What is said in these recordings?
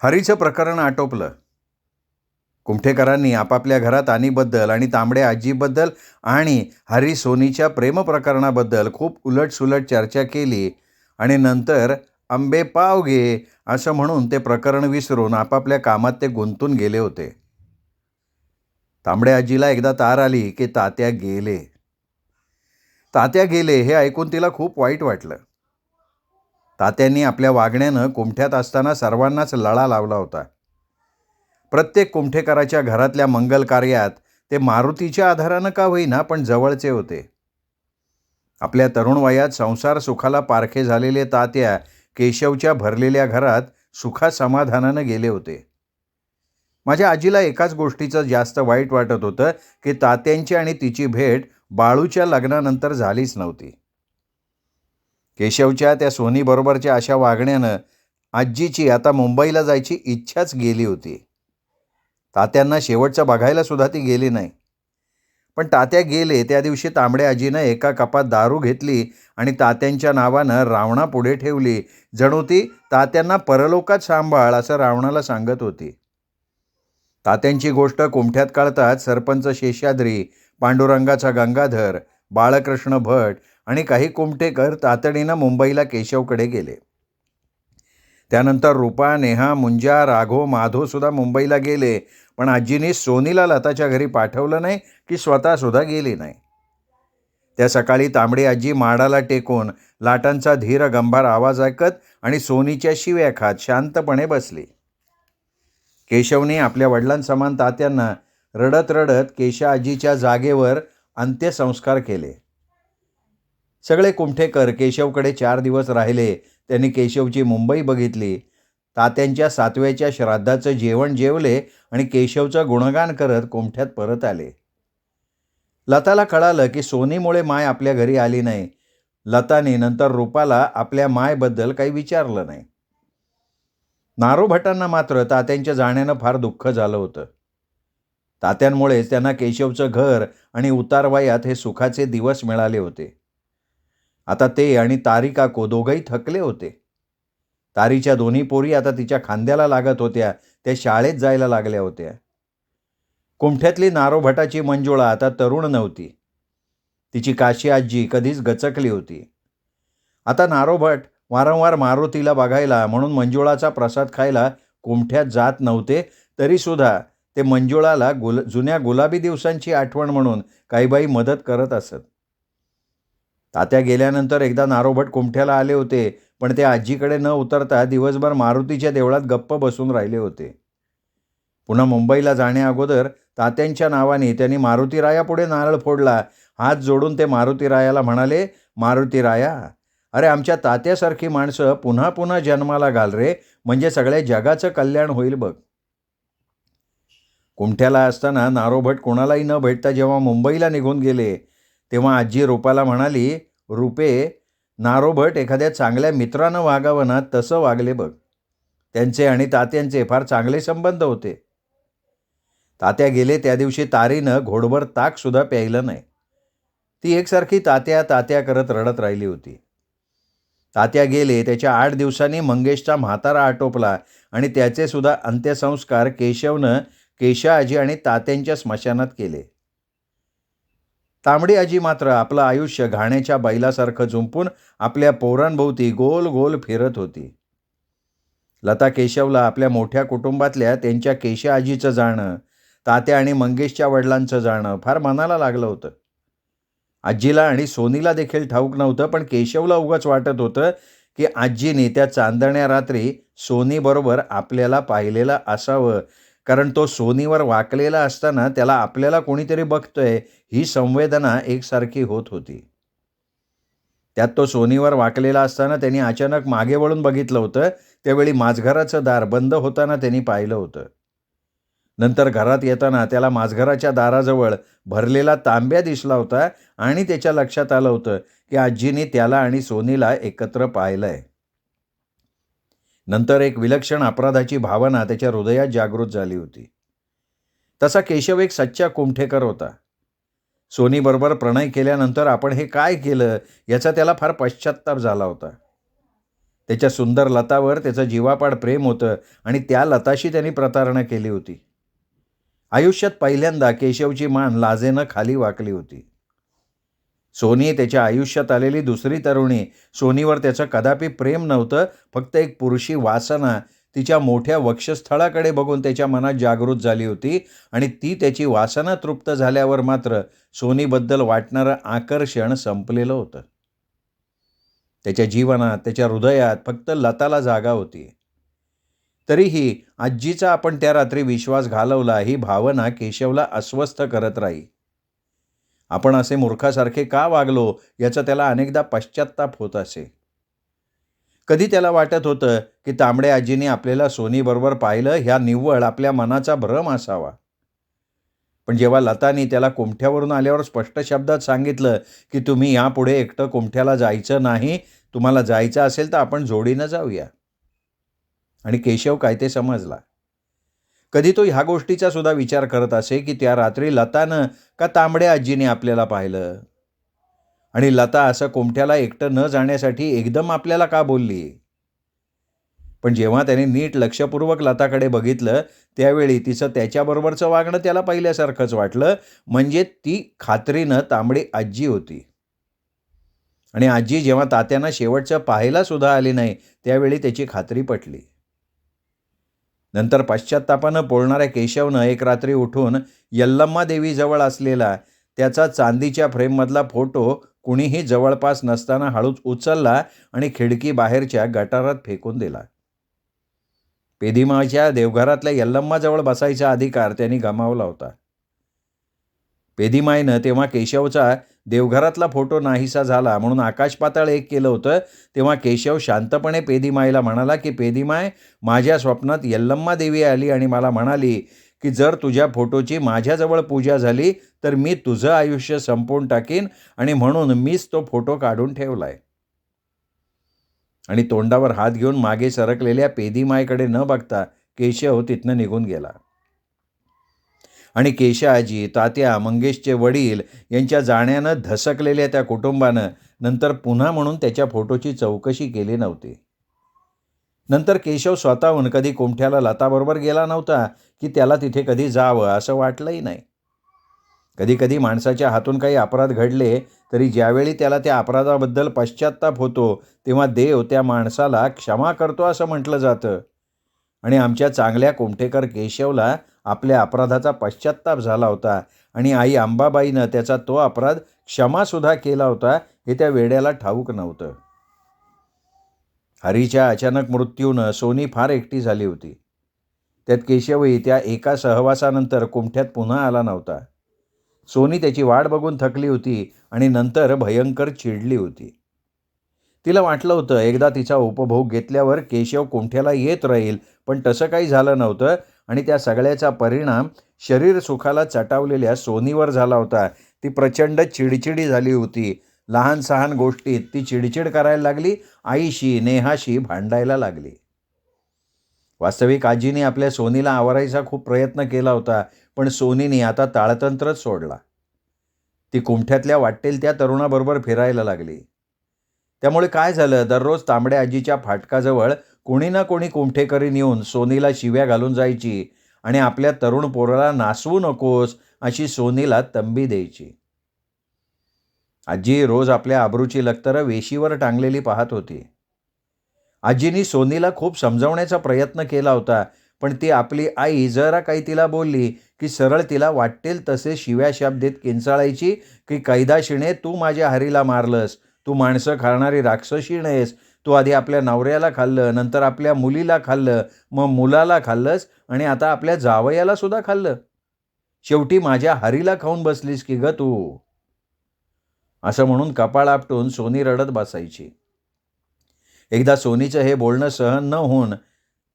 हरीचं प्रकरण आटोपलं. कुमठेकरांनी आपापल्या घरात आणीबद्दल आणि तांबड्या आजीबद्दल आणि हरी सोनीच्या प्रेमप्रकरणाबद्दल खूप उलटसुलट चर्चा केली आणि नंतर आंबे पाव घे असं म्हणून ते प्रकरण विसरून आपापल्या कामात ते गुंतून गेले होते. तांबड्या आजीला एकदा तार आली की तात्या गेले. तात्या गेले हे ऐकून तिला खूप वाईट वाटलं. तात्यांनी आपल्या वागण्यानं कुमठ्यात असताना सर्वांनाच लळा लावला होता. प्रत्येक कुमठेकराच्या घरातल्या मंगल कार्यात ते मारुतीच्या आधारानं का होईना पण जवळचे होते. आपल्या तरुण वयात संसार सुखाला पारखे झालेले तात्या केशवच्या भरलेल्या घरात सुखासमाधानानं गेले होते. माझ्या आजीला एकाच गोष्टीचं जास्त वाईट वाटत होतं की तात्यांची आणि तिची भेट बाळूच्या लग्नानंतर झालीच नव्हती. केशवच्या त्या सोनीबरोबरच्या अशा वागण्यानं आजीची आता मुंबईला जायची इच्छाच गेली होती. तात्यांना शेवटचं बघायला सुद्धा ती गेली नाही. पण तात्या गेले त्या दिवशी तांबड्या आजीनं एका कपात दारू घेतली आणि तात्यांच्या नावानं रावणापुढे ठेवली. जणू ती तात्यांना परलोकात सांभाळ असं रावणाला सांगत होती. तात्यांची गोष्ट कुमठ्यात कळताच सरपंच शेषाद्री, पांडुरंगाचा गंगाधर, बाळकृष्ण भट आणि काही कुमठेकर तातडीनं मुंबईला केशवकडे गेले. त्यानंतर रूपा, नेहा, मुंजा, राघव, माधव सुद्धा मुंबईला गेले. पण आजीने सोनीला लताच्या घरी पाठवलं नाही की स्वतःसुद्धा गेली नाही. त्या सकाळी तांबडी आजी माडाला टेकून लाटांचा धीर गंभार आवाज ऐकत आणि सोनीच्या शिव्या खात शांतपणे बसली. केशवने आपल्या वडिलांसमान तात्यांना रडत रडत केशा आजीच्या जागेवर अंत्यसंस्कार केले. सगळे कुमठेकर केशवकडे 4 दिवस राहिले. त्यांनी केशवची मुंबई बघितली. तात्यांच्या 7व्याच्या श्राद्धाचं जेवण जेवले आणि केशवचं गुणगान करत कुमठ्यात परत आले. लताला कळालं की सोनीमुळे माय आपल्या घरी आली नाही. लताने नंतर रूपाला आपल्या मायबद्दल काही विचारलं नाही. नारोभटांना मात्र तात्यांच्या जाण्यानं फार दुःख झालं होतं. तात्यांमुळेच त्यांना केशवचं घर आणि उतारवयात हे सुखाचे दिवस मिळाले होते. आता ते आणि तारी काकू दोघंही थकले होते. तारीच्या दोन्ही पोरी आता तिच्या खांद्याला लागत होत्या. त्या शाळेत जायला लागल्या होत्या. कुमठ्यातली नारोभटाची मंजुळा आता तरुण नव्हती. तिची काशी आजी कधीच गचकली होती. आता नारोभट वारंवार मारुतीला बघायला म्हणून मंजुळाचा प्रसाद खायला कुमठ्यात जात नव्हते. तरीसुद्धा ते मंजुळाला जुन्या गुलाबी दिवसांची आठवण म्हणून काही बाई मदत करत असत. तात्या गेल्यानंतर एकदा नारोभट कुमठ्याला आले होते. पण ते आजीकडे न उतरता दिवसभर मारुतीच्या देवळात गप्प बसून राहिले होते. पुन्हा मुंबईला जाण्याअगोदर तात्यांच्या नावाने त्यांनी मारुतीरायापुढे नारळ फोडला. हात जोडून ते मारुतीरायाला म्हणाले, मारुतीराया, अरे आमच्या तात्यासारखी माणसं पुन्हा पुन्हा जन्माला घाल रे, म्हणजे सगळ्या जगाचं कल्याण होईल बघ. कुमठ्याला असताना नारोभट कोणालाही न भेटता जेव्हा मुंबईला निघून गेले तेव्हा आजी रूपाला म्हणाली, रूपे, नारोभट एखाद्या चांगल्या मित्रानं वागावं ना तसं वागले बघ. त्यांचे आणि तात्यांचे फार चांगले संबंध होते. तात्या गेले त्या दिवशी तारीनं घोडभर ताकसुद्धा प्यायलं नाही. ती एकसारखी तात्या तात्या करत रडत राहिली होती. तात्या गेले त्याच्या 8 दिवसांनी मंगेशचा म्हातारा आटोपला आणि त्याचे सुद्धा अंत्यसंस्कार केशवनं केशा आजी आणि तात्यांच्या स्मशानात केले. तांबडी आजी मात्र आपलं आयुष्य घाण्याच्या बैलासारखं जुंपून आपल्या पोरांभोवती गोल गोल फिरत होती. लता केशवला आपल्या मोठ्या कुटुंबातल्या त्यांच्या केशा आजीचं जाणं, तात्या आणि मंगेशच्या वडिलांचं जाणं फार मनाला लागलं होतं. आजीला आणि सोनीला देखील ठाऊक नव्हतं, पण केशवला उगाच वाटत होतं की आजीने त्या चांदण्या रात्री सोनीबरोबर आपल्याला पाहिलेलं असावं, कारण तो सोनीवर वाकलेला असताना त्याला आपल्याला कोणीतरी बघतोय ही संवेदना एकसारखी होत होती. त्यात तो सोनीवर वाकलेला असताना त्यांनी अचानक मागे वळून बघितलं होतं. त्यावेळी माझघराचं दार बंद होताना त्यांनी पाहिलं होतं. नंतर घरात येताना त्याला माझघराच्या दाराजवळ भरलेला तांब्या दिसला होता आणि त्याच्या लक्षात आलं होतं की आजीने त्याला आणि सोनीला एकत्र पाहिलंय. नंतर एक विलक्षण अपराधाची भावना त्याच्या हृदयात जागृत झाली होती. तसा केशव एक सच्चा कुमठेकर होता. सोनीबरोबर प्रणय केल्यानंतर आपण हे काय केलं याचा त्याला फार पश्चात्ताप झाला होता. त्याच्या सुंदर लतावर त्याचं जीवापाड प्रेम होतं आणि त्या लताशी त्यांनी प्रतारणा केली होती. आयुष्यात पहिल्यांदा केशवची मान लाजेनं खाली वाकली होती. सोनी त्याच्या आयुष्यात आलेली दुसरी तरुणी. सोनीवर त्याचं कदापि प्रेम नव्हतं, फक्त एक पुरुषी वासना तिच्या मोठ्या वक्षस्थळाकडे बघून त्याच्या मनात जागृत झाली होती आणि ती त्याची वासना तृप्त झाल्यावर मात्र सोनीबद्दल वाटणारं आकर्षण संपलेलं होतं. त्याच्या जीवनात, त्याच्या हृदयात फक्त लताला जागा होती. तरीही आजीचा आपण त्या रात्री विश्वास घालवला ही भावना केशवला अस्वस्थ करत राही. आपण असे मूर्खासारखे का वागलो याचा त्याला अनेकदा पश्चात्ताप होत असे. कधी त्याला वाटत होतं की तांबडे आजीने आपल्याला सोनीबरोबर पाहिलं ह्या निव्वळ आपल्या मनाचा भ्रम असावा. पण जेव्हा लतानी त्याला कुमठ्यावरून आल्यावर स्पष्ट शब्दात सांगितलं की तुम्ही यापुढे एकटं कुमठ्याला जायचं नाही, तुम्हाला जायचं असेल तर आपण जोडीनं जाऊया, आणि केशव काय ते समजला. कधी तो ह्या गोष्टीचा सुद्धा विचार करत असे की त्या रात्री लतानं का तांबडे आजीने आपल्याला पाहिलं, आणि लता असं कुमठ्याला एकटं न जाण्यासाठी एकदम आपल्याला का बोलली. पण जेव्हा त्याने नीट लक्षपूर्वक लताकडे बघितलं त्यावेळी तिचं त्याच्याबरोबरचं वागणं त्याला पहिल्यासारखंच वाटलं. म्हणजे ती खात्रीनं तांबडी आजी होती. आणि आजी जेव्हा तात्यांना शेवटचं पाहायला सुद्धा आली नाही त्यावेळी त्याची खात्री पटली. नंतर पश्चात्तापानं बोलणाऱ्या केशवनं एक रात्री उठून यल्लम्मा देवीजवळ असलेला त्याचा चांदीच्या फ्रेममधला फोटो कुणीही जवळपास नसताना हळूच उचलला आणि खिडकी बाहेरच्या गटारात फेकून दिला. पेदिमाच्या देवघरातल्या यल्लम्माजवळ बसायचा अधिकार त्यांनी गमावला होता. पेदिमाईनं तेव्हा केशवचा देवघरातला फोटो नाहीसा झाला म्हणून आकाश पाताळ एक केलं होतं. तेव्हा केशव शांतपणे पेदिमाईला म्हणाला की पेदिमाय, माझ्या स्वप्नात यल्लम्मा देवी आली आणि मला म्हणाली की जर तुझ्या फोटोची माझ्याजवळ पूजा झाली तर मी तुझं आयुष्य संपवून टाकीन, आणि म्हणून मीच तो फोटो काढून ठेवलाय. आणि तोंडावर हात घेऊन मागे सरकलेल्या पेदिमाईकडे न बघता केशव तिथनं निघून गेला. आणि केशाजी, तात्या, मंगेशचे वडील यांच्या जाण्यानं धसकलेल्या त्या कुटुंबानं नंतर पुन्हा म्हणून त्याच्या फोटोची चौकशी केली नव्हती. नंतर केशव स्वतःहून कधी कुमठ्याला लताबरोबर गेला नव्हता की त्याला तिथे कधी जावं असं वाटलंही नाही. कधीकधी माणसाच्या हातून काही अपराध घडले तरी ज्यावेळी त्याला त्या अपराधाबद्दल पश्चात्ताप होतो तेव्हा देव त्या माणसाला क्षमा करतो असं म्हटलं जातं. आणि आमच्या चांगल्या कुमठेकर केशवला आपल्या अपराधाचा पश्चात्ताप झाला होता आणि आई अंबाबाईनं त्याचा तो अपराध क्षमासुद्धा केला होता हे त्या वेड्याला ठाऊक नव्हतं. हरीच्या अचानक मृत्यूनं सोनी फार एकटी झाली होती. त्यात केशवही त्या एका सहवासानंतर कुमठ्यात पुन्हा आला नव्हता. सोनी त्याची वाट बघून थकली होती आणि नंतर भयंकर चिडली होती. तिला वाटलं होतं एकदा तिचा उपभोग घेतल्यावर केशव कुमठ्याला येत राहील, पण तसं काही झालं नव्हतं आणि त्या सगळ्याचा परिणाम शरीर सुखाला चटावलेल्या सोनीवर झाला होता. ती प्रचंड चिडचिडी झाली होती. लहान सहान गोष्टीत ती चिडचिड करायला लागली, आईशी, नेहाशी भांडायला लागली. वास्तविक आजीने आपल्या सोनीला आवरायचा खूप प्रयत्न केला होता, पण सोनीने आता ताळतंत्रच सोडला. ती कुमठ्यातल्या वाटेल त्या तरुणाबरोबर फिरायला लागली. त्यामुळे काय झालं, दररोज तांबड्या आजीच्या फाटकाजवळ कोणी ना कोणी कुमठेकरीन येऊन सोनीला शिव्या घालून जायची आणि आपल्या तरुण पोराला नासवू नकोस अशी सोनीला तंबी द्यायची. आजी रोज आपल्या आबरूची लक्तरं वेशीवर टांगलेली पाहत होती. आजीनी सोनीला खूप समजावण्याचा प्रयत्न केला होता, पण ती आपली आई जरा काही तिला बोलली की सरळ तिला वाटेल तसे शिव्या शाप देत किंचाळायची की कैदाशिणे, तू माझ्या हरीला मारलंस, तू माणसं खाणारी राक्षसीण आहेस, तू आधी आपल्या नवऱ्याला खाल्लं, नंतर आपल्या मुलीला खाल्लं, मग मुलाला खाल्लंस आणि आता आपल्या जावयाला सुद्धा खाल्लं, शेवटी माझ्या हरीला खाऊन बसलीस की ग तू. असं म्हणून कपाळ आपटून सोनी रडत बसायची. एकदा सोनीचं हे बोलणं सहन न होऊन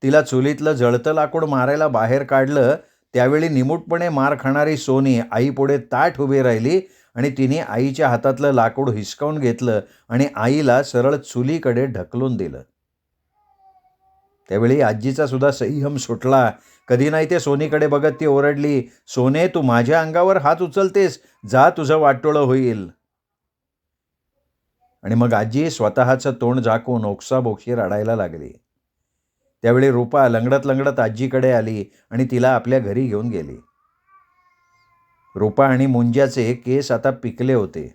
तिला चुलीतलं जळतं लाकूड मारायला बाहेर काढलं. त्यावेळी निमूटपणे मार खाणारी सोनी आईपुढे ताठ उभी राहिली आणि तिने आईच्या हातातलं लाकूड हिसकावून घेतलं आणि आईला सरळ चुलीकडे ढकलून दिलं. त्यावेळी आजीचा सुद्धा संयम सुटला. कधी नाही ते सोनीकडे बघत ती ओरडली, सोने, तू माझ्या अंगावर हात उचलतेस, जा, तुझं वाटोळं होईल. आणि मग आजी स्वतःचं तोंड झाकून ओक्साबोक्षी रडायला लागली. त्यावेळी रूपा लंगडत लंगडत आजीकडे आली आणि तिला आपल्या घरी घेऊन गेली. रूपा आणि मुंज्याचे केस आता पिकले होते.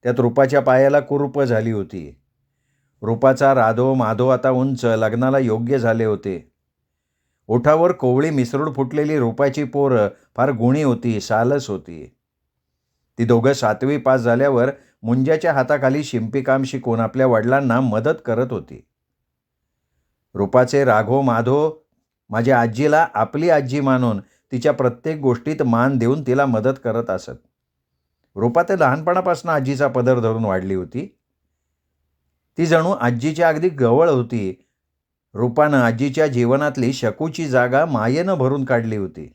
त्यात रूपाच्या पायाला कुरूप झाली होती. रूपाचा राधो माधो आता उंच, लग्नाला योग्य झाले होते. ओठावर कोवळी मिसरूड फुटलेली रूपाची पोरं फार गुणी होती, सालस होती. ती दोघं 7वी पास झाल्यावर मुंज्याच्या हाताखाली शिंपीकाम शिकून आपल्या वडिलांना मदत करत होती. रूपाचे राघो माधो माझ्या आजीला आपली आजी मानून तिच्या प्रत्येक गोष्टीत मान देऊन तिला मदत करत असत. रूपा तर लहानपणापासून आजीचा पदर धरून वाढली होती. ती जणू आजीच्या अगदी जवळ होती. रूपानं आजीच्या जीवनातली शकूची जागा मायेनं भरून काढली होती.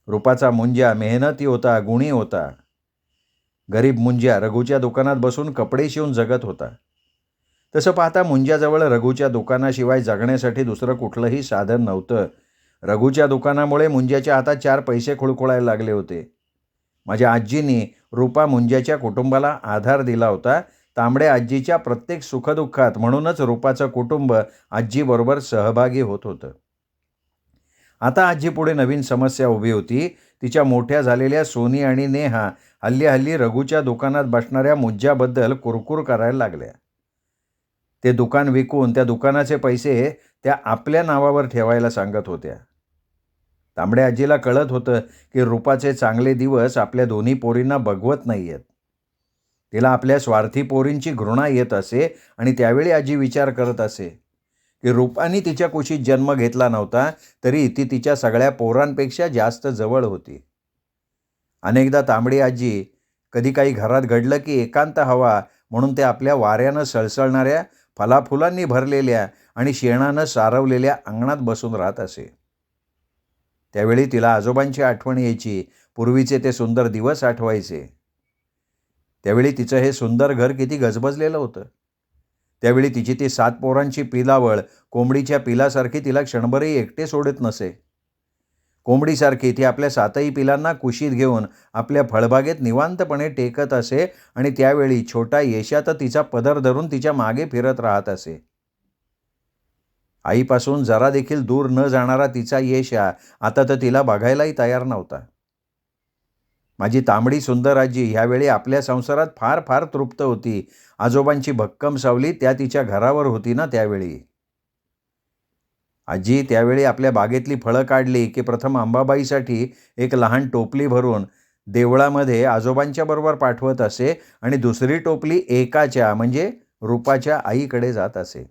रूपाचा मुंज्या मेहनती होता, गुणी होता. गरीब मुंज्या रघूच्या दुकानात बसून कपडे शिवून जगत होता. तसं पाहता मुंज्याजवळ रघूच्या दुकानाशिवाय जगण्यासाठी दुसरं कुठलंही साधन नव्हतं. रघूच्या दुकानामुळे मुंज्याच्या हातात 4 पैसे खुळखुळायला लागले होते. माझ्या आजीनी रूपा मुंज्याच्या कुटुंबाला आधार दिला होता. तांबड्या आजीच्या प्रत्येक सुखदुःखात. म्हणूनच रूपाचं कुटुंब आजीबरोबर सहभागी होत होतं. आता आजीपुढे नवीन समस्या उभी होती. तिच्या मोठ्या झालेल्या सोनी आणि नेहा हल्ली रघूच्या दुकानात बसणाऱ्या मुंज्याबद्दल कुरकुर करायला लागल्या. ते दुकान विकून त्या दुकानाचे पैसे त्या आपल्या नावावर ठेवायला सांगत होत्या. तांबड्या आजीला कळत होतं की रूपाचे चांगले दिवस आपल्या दोन्ही पोरींना बघवत नाही आहेत. तिला आपल्या स्वार्थी पोरींची घृणा येत असे आणि त्यावेळी आजी विचार करत असे की रूपाने तिच्या कुशीत जन्म घेतला नव्हता तरी ती तिच्या सगळ्या पोरांपेक्षा जास्त जवळ होती. अनेकदा तांबडी आजी कधी काही घरात घडलं की एकांत हवा म्हणून ते आपल्या वाऱ्यानं सळसळणाऱ्या फलाफुलांनी भरलेल्या आणि शेणानं सारवलेल्या अंगणात बसून राहत असे. त्यावेळी तिला आजोबांची आठवण यायची. पूर्वीचे ते सुंदर दिवस आठवायचे. त्यावेळी तिचं हे सुंदर घर किती गजबजलेलं होतं. त्यावेळी तिची ती 7 पोरांची पिलावळ कोंबडीच्या पिलासारखी तिला क्षणभरही एकटे सोडत नसे. कोंबडीसारखी ती आपल्या 7ही पिलांना कुशीत घेऊन आपल्या फळबागेत निवांतपणे टेकत असे आणि त्यावेळी छोटा येशा तर तिचा पदर धरून तिच्या मागे फिरत राहत असे. आईपासून जरा देखील दूर न जाणारा तिचा येशा आता तर तिला बघायलाही तयार नव्हता. माझी तांबडी सुंदर आजी ह्यावेळी आपल्या संसारात फार फार तृप्त होती. आजोबांची भक्कम सावली त्या तिच्या घरावर होती ना त्यावेळी. आजी त्यावेळी आपल्या बागेतली फळं काढली की प्रथम अंबाबाईसाठी एक लहान टोपली भरून देवळामध्ये आजोबांच्या बरोबर पाठवत असे आणि दुसरी टोपली एकाच्या म्हणजे रूपाच्या आईकडे जात असे.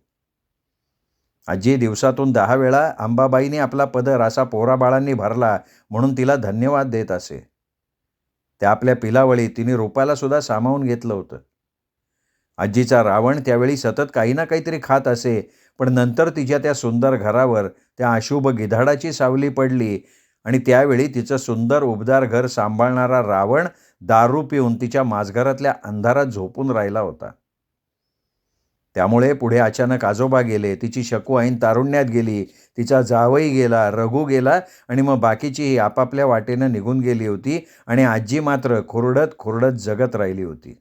आजी दिवसातून 10 वेळा अंबाबाईने आपला पदर असा पोराबाळांनी भरला म्हणून तिला धन्यवाद देत असे. त्या आपल्या पिलावळी तिने रूपाला सुद्धा सामावून घेतलं होतं. आजीचा रावण त्यावेळी सतत काही ना काहीतरी खात असे. पण नंतर तिच्या त्या सुंदर घरावर त्या अशुभ गिधाडाची सावली पडली आणि त्यावेळी तिचं सुंदर उबदार घर सांभाळणारा रावण दारू पिऊन तिच्या माझघरातल्या अंधारात झोपून राहिला होता. त्यामुळे पुढे अचानक आजोबा गेले. तिची शकू ऐन तारुण्यात गेली. तिचा जावई गेला, रघू गेला आणि मग बाकीचीही आपापल्या वाटेनं निघून गेली होती आणि आजी मात्र खुरडत खुरडत जगत राहिली होती.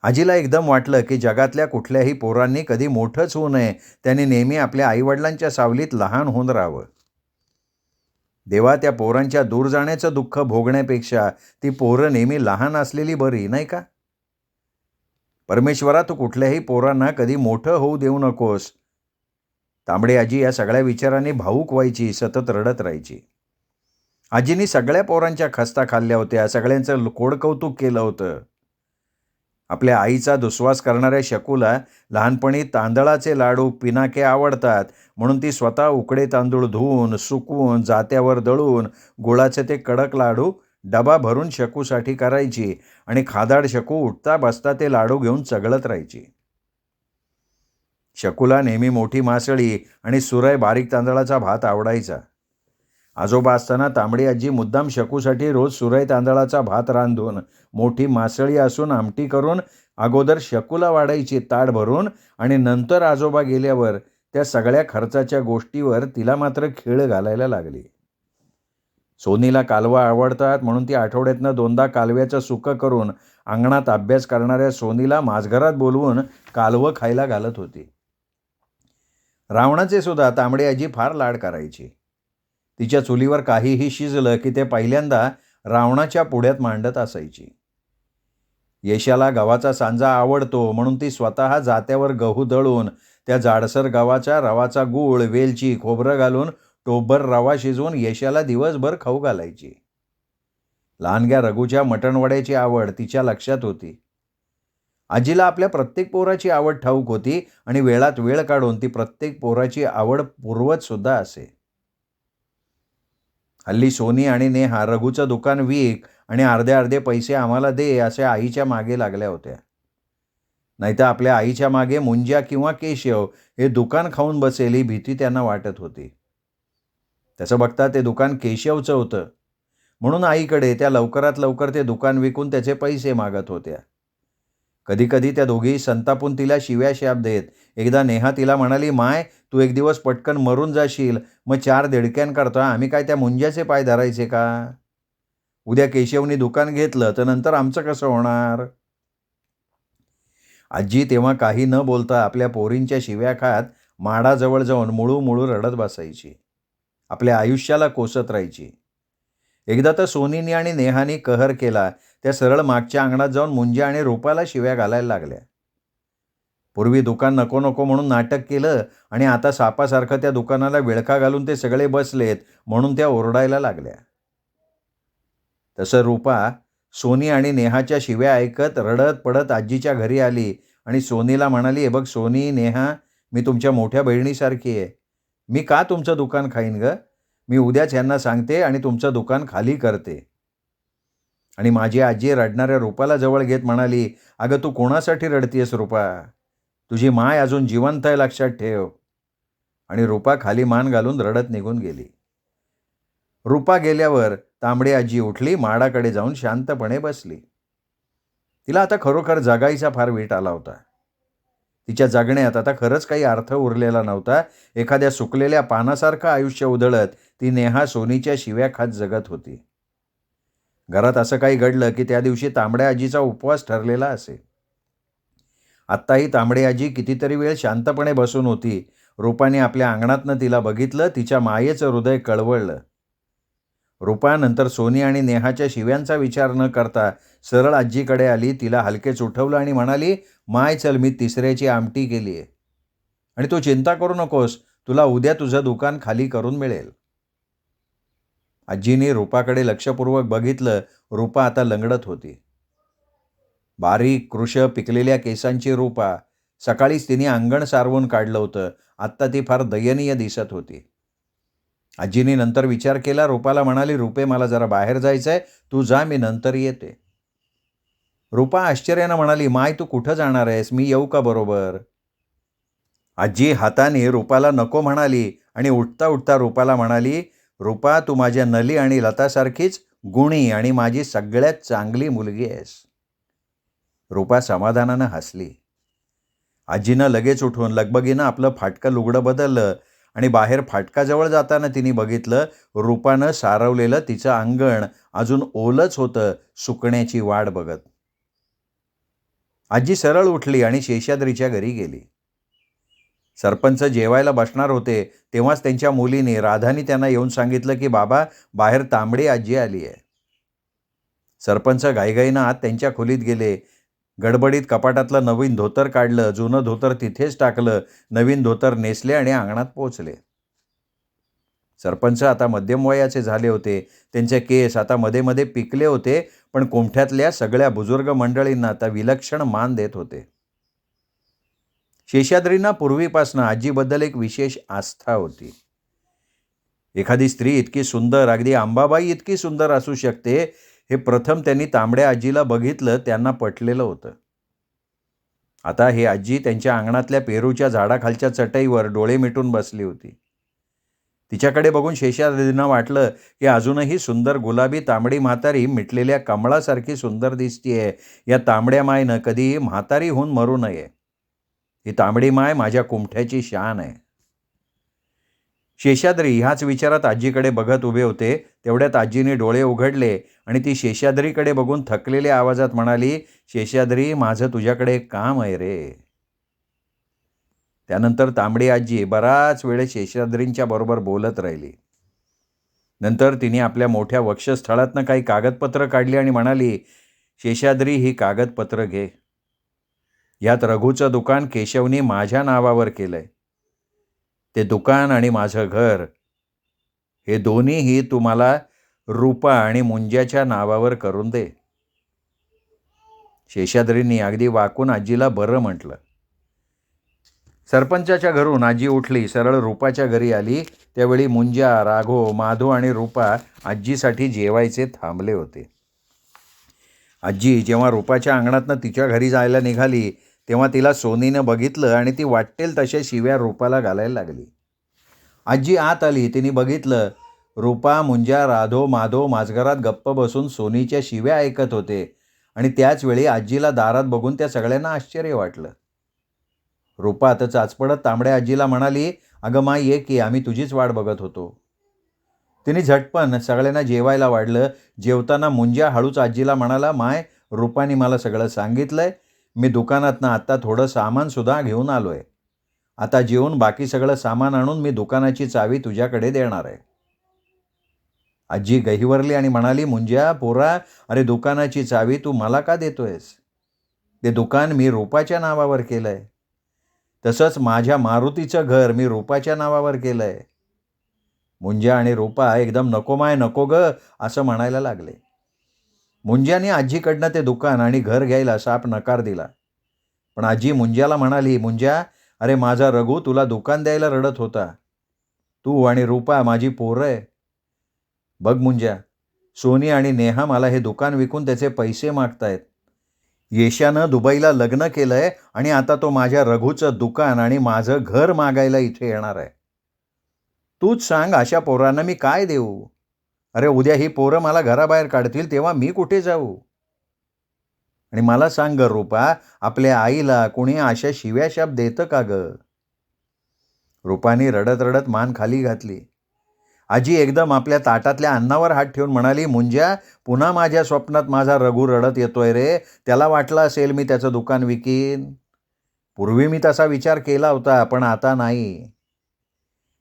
आजीला एकदम वाटलं की जगातल्या कुठल्याही पोरांनी कधी मोठंच होऊ नये. त्यांनी नेहमी आपल्या आईवडिलांच्या सावलीत लहान होऊन राहावं. देवा, त्या पोरांच्या दूर जाण्याचं दुःख भोगण्यापेक्षा ती पोरं नेहमी लहान असलेली बरी, नाही का? परमेश्वरा, तू कुठल्याही पोरांना कधी मोठं होऊ देऊ नकोस. तांबडी आजी या सगळ्या विचारांनी भावूक व्हायची, सतत रडत राहायची. आजीनी सगळ्या पोरांच्या खस्ता खाल्ल्या होत्या, सगळ्यांचं कोडकौतुक केलं होतं. आपल्या आईचा दुस्वास करणाऱ्या शकूला लहानपणी तांदळाचे लाडू पिनाके आवडतात म्हणून ती स्वतः उकडे तांदूळ धुवून सुकवून जात्यावर दळून गुळाचे ते कडक लाडू डबा भरून शकूसाठी करायची आणि खादाड शकू उठता बसता ते लाडू घेऊन चगळत राहायची. शकूला नेहमी मोठी मासळी आणि सुरई बारीक तांदळाचा भात आवडायचा. आजोबा असताना तांबडी आजी मुद्दाम शकूसाठी रोज सुरई तांदळाचा भात रांधून मोठी मासळी असून आमटी करून अगोदर शकूला वाढायची ताट भरून आणि नंतर आजोबा गेल्यावर त्या सगळ्या खर्चाच्या गोष्टीवर तिला मात्र खीळ घालायला लागली. सोनीला कालवा आवडतात म्हणून ती आठवड्यातनं 2दा कालव्याचं सुकं करून अंगणात अभ्यास करणाऱ्या सोनीला माझघरात बोलवून कालवं खायला घालत होती. रावणाचे सुद्धा तांबडी आजी फार लाड करायची. तिच्या चुलीवर काहीही शिजलं की ते पहिल्यांदा रावणाच्या पुढ्यात मांडत असायची. यशाला गव्हाचा सांजा आवडतो म्हणून ती स्वतः जात्यावर गहू दळून त्या जाडसर गव्हाचा रवाचा गूळ, वेलची, खोबरं घालून टोपभर रवा शिजवून यशाला दिवसभर खाऊ घालायची. लहानग्या रघूच्या मटणवड्याची आवड तिच्या लक्षात होती. आजीला आपल्या प्रत्येक पोराची आवड ठाऊक होती आणि वेळात वेळ काढून ती प्रत्येक पोराची आवड पुरवत सुद्धा असे. हल्ली सोनी आणि नेहा रघूचं दुकान विक आणि अर्धे अर्धे पैसे आम्हाला दे असे आईच्या मागे लागल्या होत्या. नाहीतर आपल्या आईच्या मागे मुंज्या किंवा केशव हे दुकान खाऊन बसेल ही भीती त्यांना वाटत होती. तसं बघता ते दुकान केशवचं होतं म्हणून आईकडे त्या लवकरात लवकर ते दुकान विकून त्याचे पैसे मागत होत्या. कधी कधी त्या दोघीही संतापून तिला शिव्या शाप देत. एकदा नेहा तिला म्हणाली, माय तू एक दिवस पटकन मरून जाशील, मग 4 देडक्यांकरता आम्ही काय त्या मुंज्याचे पाय धरायचे का? उद्या केशवनी दुकान घेतलं तर नंतर आमचं कसं होणार? आजी तेव्हा काही न बोलता आपल्या पोरींच्या शिव्या खात माडाजवळ जाऊन मुळू मुळू रडत बसायची. आपल्या आयुष्याला कोसत राहायची. एकदा तर सोनीनी आणि नेहानी कहर केला. त्या सरळ मागच्या अंगणात जाऊन मुंज्या आणि रूपाला शिव्या घालायला लागल्या. पूर्वी दुकान नको नको म्हणून नाटक केलं आणि आता सापासारखं त्या दुकानाला विळखा घालून ते सगळे बसलेत म्हणून त्या ओरडायला लागल्या. तसं रूपा सोनी आणि नेहाच्या शिव्या ऐकत रडत पडत आजीच्या घरी आली आणि सोनीला म्हणाली, हे बघ सोनी, नेहा, मी तुमच्या मोठ्या बहिणीसारखी आहे. मी का तुमचं दुकान खाईन ग? मी उद्याच यांना सांगते आणि तुमचं दुकान खाली करते. आणि माझी आजी रडणाऱ्या रूपाला जवळ घेत म्हणाली, अगं तू कोणासाठी रडतीयस रूपा? तुझी माय अजून जिवंत आहे, लक्षात ठेव. आणि रूपा खाली मान घालून रडत निघून गेली. रूपा गेल्यावर तांबडी आजी उठली, माडाकडे जाऊन शांतपणे बसली. तिला आता खरोखर जगायचा फार वेट आला होता. तिच्या जगण्यात आता खरंच काही अर्थ उरलेला नव्हता. एखाद्या सुकलेल्या पानासारखं आयुष्य उधळत ती नेहा सोनीच्या शिव्या खात जगत होती. घरात असं काही घडलं की त्या दिवशी तांबड्या आजीचा उपवास ठरलेला असे. आत्ताही तांबडी आजी कितीतरी वेळ शांतपणे बसून होती. रूपाने आपल्या अंगणातनं तिला बघितलं. तिच्या मायेचं हृदय कळवळलं. रूपा नंतर सोनी आणि नेहाच्या शिव्यांचा विचार न करता सरळ आजीकडे आली. तिला हलकेच उठवलं आणि म्हणाली, माय चल, मी तिसऱ्याची आमटी केली आहे आणि तू चिंता करू नकोस, तुला उद्या तुझं दुकान खाली करून मिळेल. आजीने रूपाकडे लक्षपूर्वक बघितलं. रूपा आता लंगडत होती. बारीक कृश पिकलेल्या केसांची रूपा. सकाळीच तिने अंगण सारवून काढलं होतं. आत्ता ती फार दयनीय दिसत होती. आजीने नंतर विचार केला. रूपाला म्हणाली, रूपे मला जरा बाहेर जायचं आहे, तू जा, मी नंतर येते. रूपा आश्चर्यानं म्हणाली, माय तू कुठं जाणार आहेस? मी येऊ का बरोबर? आजी हाताने रूपाला नको म्हणाली आणि उठता उठता रूपाला म्हणाली, रूपा तू माझ्या नली आणि लतासारखीच गुणी आणि माझी सगळ्यात चांगली मुलगी आहेस. रूपा समाधानानं हसली. आजीनं लगेच उठून लगबगीनं आपलं फाटकं लुगडं बदललं आणि बाहेर फाटकाजवळ जाताना तिने बघितलं रूपानं सारवलेलं तिचं अंगण अजून ओलंच होतं, सुकण्याची वाट बघत. आजी सरळ उठली आणि शेषाद्रीच्या घरी गेली. सरपंच जेवायला बसणार होते तेव्हाच त्यांच्या मुलीने राधानी त्यांना येऊन सांगितलं की बाबा, बाहेर तांबडी आजी आली आहे. सरपंच घाईघाईनं आत त्यांच्या खोलीत गेले. गडबडीत कपाटातलं नवीन धोतर काढलं, जुनं धोतर तिथेच टाकलं, नवीन धोतर नेसले आणि अंगणात पोचले. सरपंच आता मध्यम वयाचे झाले होते. त्यांचे केस आता मध्ये मध्ये पिकले होते, पण कोमठ्यातल्या सगळ्या बुजुर्ग मंडळींना आता विलक्षण मान देत होते. शेषाद्रींना पूर्वीपासून आजीबद्दल एक विशेष आस्था होती. एखादी स्त्री इतकी सुंदर, अगदी अंबाबाई इतकी सुंदर असू शकते हे प्रथम त्यांनी तांबड्या आजीला बघितलं, त्यांना पटलेलं होतं. आता ही आजी त्यांच्या अंगणातल्या पेरूच्या झाडाखालच्या चटईवर डोळे मिटून बसली होती. तिच्याकडे बघून शेषाद्रींना वाटलं की अजूनही सुंदर गुलाबी तांबडी म्हातारी मिटलेल्या कमळासारखी सुंदर दिसतीये. या तांबड्या मायनं कधीही म्हातारी होऊन मरू नये. ही तांबडी माय माझ्या कुमठ्याची शान आहे. शेषाद्री ह्याच विचारात आजीकडे बघत उभे होते. तेवढ्यात आजीने डोळे उघडले आणि ती शेषाद्रीकडे बघून थकलेल्या आवाजात म्हणाली, "शेषाद्री, माझं तुझ्याकडे एक काम आहे रे." त्यानंतर तांबडी आजी बराच वेळ शेषाद्रींच्या बरोबर बोलत राहिली. नंतर तिने आपल्या मोठ्या वक्षस्थळातनं काही कागदपत्र काढली आणि म्हणाली, "शेषाद्री, ही कागदपत्र घे. यात रघुचं दुकान केशवनी माझ्या नावावर केलंय. ते दुकान आणि माझं घर हे दोन्हीही तू मला रूपा आणि मुंज्याच्या नावावर करून दे." शेषाद्रींनी अगदी वाकून आजीला बरं म्हटलं. सरपंचाच्या घरून आजी उठली, सरळ रूपाच्या घरी आली. त्यावेळी मुंजा, राघव, माधव आणि रूपा आजीसाठी जेवायचे थांबले होते. आजी जेव्हा रूपाच्या अंगणातनं तिच्या घरी जायला निघाली, तेव्हा तिला सोनीनं बघितलं आणि ती वाटेल तशा शिव्या रूपाला घालायला लागली. आजी आत आली. तिने बघितलं, रूपा, मुंजा, राधव, माधव माझघरात गप्प बसून सोनीच्या शिव्या ऐकत होते आणि त्याच वेळी आजीला दारात बघून त्या सगळ्यांना आश्चर्य वाटलं. रूपा आता चाचपडत तांबड्या आजीला म्हणाली, "अगं माय, ये की, आम्ही तुझीच वाट बघत होतो." तिने झटपण सगळ्यांना जेवायला वाढलं. जेवताना मुंजा हळूच आजीला म्हणाला, "माय, रूपाने मला सगळं सांगितलंय. मी दुकानातनं आत्ता थोडं सामानसुद्धा घेऊन आलोय. आता जेवून बाकी सगळं सामान आणून मी दुकानाची चावी तुझ्याकडे देणार आहे." आजी गहिवरली आणि म्हणाली, "मुंजा, पोरा, अरे दुकानाची चावी तू मला का देतोयस? ते दुकान मी रूपाच्या नावावर केलंय. तसंच माझ्या मारुतीचं घर मी रूपाच्या नावावर केलंय." मुंजा आणि रूपा एकदम "नको माय, नको ग" असं म्हणायला लागले. मुंज्याने आजीकडनं ते दुकान आणि घर घ्यायला साफ नकार दिला. पण आजी मुंज्याला म्हणाली, "मुंजा, अरे माझा रघु तुला दुकान द्यायला रडत होता. तू आणि रूपा माझी पोरं आहे. बघ मुंजा, सोनी आणि नेहा मला हे दुकान विकून त्याचे पैसे मागतायत. येशानं दुबईला लग्न केलंय आणि आता तो माझ्या रघुचं दुकान आणि माझं घर मागायला इथे येणार आहे. तूच सांग, अशा पोरांना मी काय देऊ? अरे उद्या ही पोरं मला घराबाहेर काढतील तेव्हा मी कुठे जाऊ? आणि मला सांग ग रूपा, आपल्या आईला कोणी अशा शिव्याशाप देतं का ग?" रूपाने रडत रडत मान खाली घातली. आजी एकदम आपल्या ताटातल्या अन्नावर हात ठेवून म्हणाली, "मुंजा, पुन्हा माझ्या स्वप्नात माझा रघु रडत येतोय रे. त्याला वाटलं असेल मी त्याचं दुकान विकीन. पूर्वी मी तसा विचार केला होता, पण आता नाही.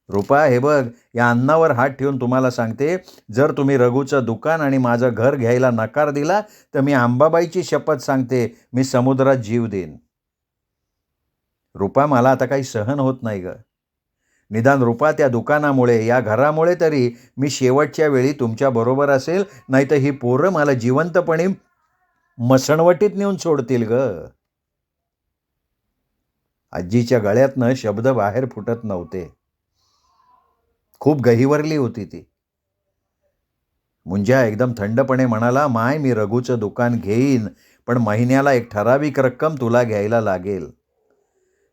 रूपा, हे बघ, या अन्नावर हात ठेवून तुम्हाला सांगते, जर तुम्ही रघुचं दुकान आणि माझं घर घ्यायला नकार दिला तर मी अंबाबाईची शपथ सांगते, मी समुद्रात जीव देईन." "रूपा, मला आता काही सहन होत नाही ग. निदान रूपा, त्या दुकानामुळे, या घरामुळे तरी मी शेवटच्या वेळी तुमच्या बरोबर असेल, नाही तर ही पोरं मला जिवंतपणे मसणवटीत नेऊन सोडतील ग." आजीच्या गळ्यातनं शब्द बाहेर फुटत नव्हते. खूप गहिवरली होती ती. मुंजा एकदम थंडपणे म्हणाला, "माय, मी रघुचं दुकान घेईन, पण महिन्याला एक ठराविक रक्कम तुला घ्यायला लागेल.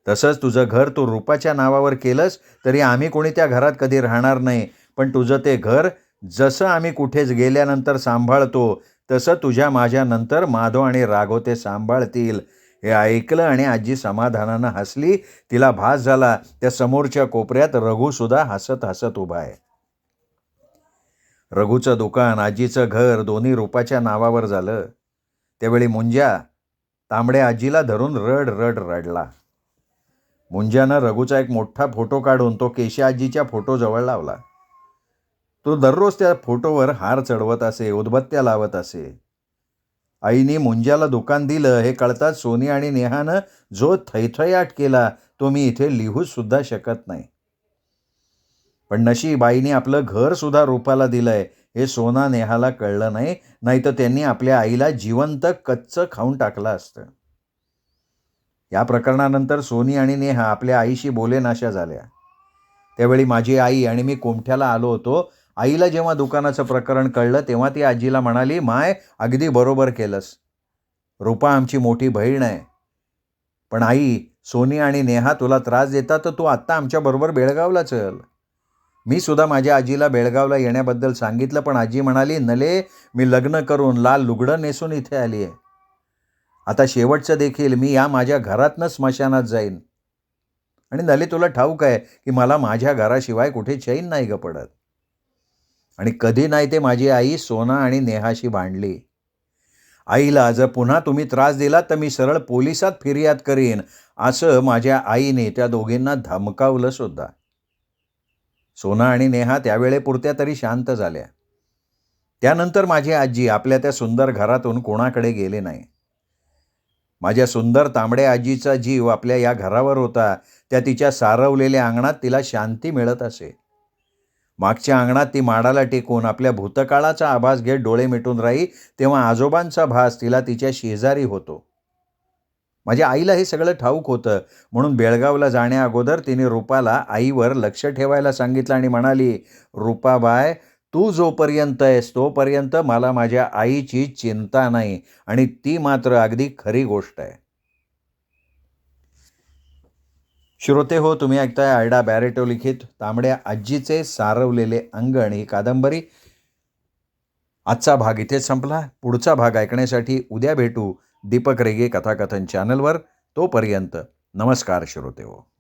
तसंच तुझं घर तू रूपाच्या नावावर केलंस तरी आम्ही कोणी त्या घरात कधी राहणार नाही. पण तुझं ते घर जसं आम्ही कुठेच गेल्यानंतर सांभाळतो, तसं तुझ्या माझ्यानंतर माधव आणि राघव ते सांभाळतील." हे ऐकलं आणि आजी समाधानानं हसली. तिला भास झाला त्या समोरच्या कोपऱ्यात रघुसुद्धा हसत हसत उभा आहे. रघुचं दुकान, आजीचं घर दोन्ही रूपाच्या नावावर झालं. त्यावेळी मुंजा तांबड्या आजीला धरून रड रड रडला. मुंजानं रघुचा एक मोठा फोटो काढून तो केशा आजीच्या फोटोजवळ लावला. तो दररोज त्या फोटोवर हार चढवत असे, उदबत्त्या लावत असे. आईने मुंजाला दुकान दिलं हे कळताच सोनी आणि नेहानं जो थैथयाट केला तो मी इथे लिहूच सुद्धा शकत नाही. पण नशीब आईने आपलं घर सुद्धा रूपाला दिलंय हे सोना नेहाला कळलं नाही, नाहीतर त्यांनी आपल्या आईला जिवंत कच्चं खाऊन टाकलं असतं. या प्रकरणानंतर सोनी आणि नेहा आपल्या आईशी बोलेनाशा झाल्या. त्यावेळी माझी आई आणि मी कोमठ्याला आलो होतो. आईला जेव्हा दुकानाचं प्रकरण कळलं तेव्हा ती आजीला म्हणाली, "माय, अगदी बरोबर केलंस. रूपा आमची मोठी बहीण आहे. पण आई, सोनी आणि नेहा तुला त्रास देतात तर तू आत्ता आमच्याबरोबर बेळगावला चल." मी सुद्धा माझ्या आजीला बेळगावला येण्याबद्दल सांगितलं, पण आजी म्हणाली, "नले, मी लग्न करून लाल लुगडं नेसून इथे आली आहे. आता शेवटचं देखील मी या माझ्या घरातनं स्मशानात जाईन. आणि नले तुला ठाऊक आहे की मला माझ्या घराशिवाय कुठे चैन नाही ग पडत. आणि कधी नाही ते माझी आई सोना आणि नेहाशी भांडली. आईला जर पुन्हा तुम्ही त्रास दिलात तर मी सरळ पोलिसात फिर्याद करीन, असं माझ्या आईने त्या दोघींना धमकावलं सुद्धा. सोना आणि नेहा त्यावेळेपुरत्या तरी शांत झाल्या. त्यानंतर माझी आजी आपल्या त्या सुंदर घरातून कोणाकडे गेले नाही. माझ्या सुंदर तांबड्या आजीचा जीव आपल्या या घरावर होता. त्या तिच्या सारवलेल्या अंगणात तिला शांती मिळत असे. मागच्या अंगणात ती माडाला टेकून आपल्या भूतकाळाचा आभास घेत डोळे मिटून राही, तेव्हा आजोबांचा भास तिला तिच्या शेजारी होतो. माझ्या आईला हे सगळं ठाऊक होतं, म्हणून बेळगावला जाण्याअगोदर तिने रूपाला आईवर लक्ष ठेवायला सांगितलं आणि म्हणाली, "रूपाबाय, तू जोपर्यंत आहेस तोपर्यंत मला माझ्या आईची चिंता नाही." आणि ती मात्र अगदी खरी गोष्ट आहे. श्रोते हो, तुम्ही ऐकताय आयडा बॅरेटो लिखित तांबड्या आजीचे सारवलेले अंगण ही कादंबरी. आजचा भाग इथेच संपला. पुढचा भाग ऐकण्यासाठी उद्या भेटू दीपक रेगे कथाकथन चॅनलवर. तोपर्यंत नमस्कार श्रोते हो.